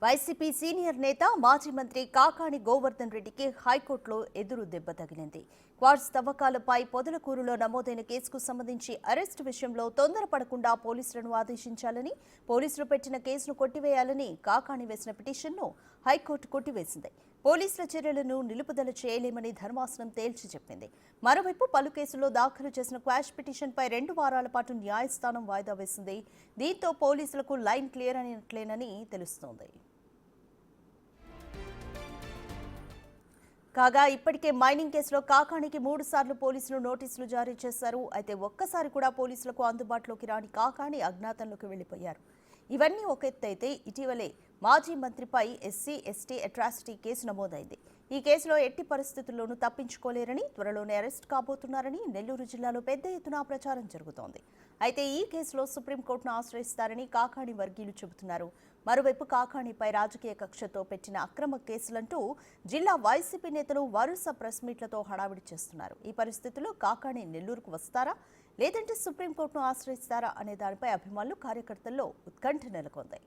YCP senior నేత మాజీ మంత్రి కాకాణి గోవర్ధన్ రెడ్డికి హైకోర్టులో ఎదురు దెబ్బ తగిలింది. క్వార్ట్జ్ తవ్వకాలపై పొదలకూరులో నమోదైన కేసుకు సంబంధించి అరెస్టు విషయంలో తొందరపడకుండా పోలీసులను ఆదేశించాలని, పోలీసులు పెట్టిన కేసును కొట్టివేయాలని కాకాణి వేసిన పిటిషన్ను హైకోర్టు కొట్టివేసింది. పోలీసుల చర్యలను నిలుపుదల చేయలేమని ధర్మాసనం తేల్చి చెప్పింది. మరోవైపు పలు కేసుల్లో దాఖలు చేసిన క్వాష్ పిటిషన్పై 2 వారాల పాటు న్యాయస్థానం వాయిదా వేసింది. దీంతో పోలీసులకు లైన్ క్లియర్ అయినట్లేనని తెలుస్తోంది. కాగా ఇప్పటికే మైనింగ్ కేసులో కాకాణికి 3 సార్లు పోలీసులు నోటీసులు జారీ చేశారు. అయితే ఒక్కసారి కూడా పోలీసులకు అందుబాటులోకి రాని కాకాణి అజ్ఞాతంలోకి వెళ్లిపోయారు. ఇవన్నీ ఒక ఎత్తైతే ఇటీవలే మాజీ మంత్రిపై ఎస్సీ ఎస్టీ అట్రాసిటీ కేసు నమోదైంది. ఈ కేసులో ఎట్టి పరిస్థితుల్లోనూ తప్పించుకోలేరని, త్వరలోనే అరెస్ట్ కాబోతున్నారని నెల్లూరు జిల్లాలో పెద్ద ఎత్తున ప్రచారం జరుగుతోంది. అయితే ఈ కేసులో సుప్రీంకోర్టును ఆశ్రయిస్తారని కాకాణి వర్గీయులు చెబుతున్నారు. మరోవైపు కాకాణిపై రాజకీయ కక్షతో పెట్టిన అక్రమ కేసులంటూ జిల్లా వైసీపీ నేతలు వరుస ప్రెస్ మీట్లతో హడావిడి చేస్తున్నారు. ఈ పరిస్థితుల్లో కాకాణి నెల్లూరుకు వస్తారా, లేదంటే సుప్రీంకోర్టును ఆశ్రయిస్తారా అనే దానిపై అభిమానులు, కార్యకర్తల్లో ఉత్కంఠ నెలకొంది.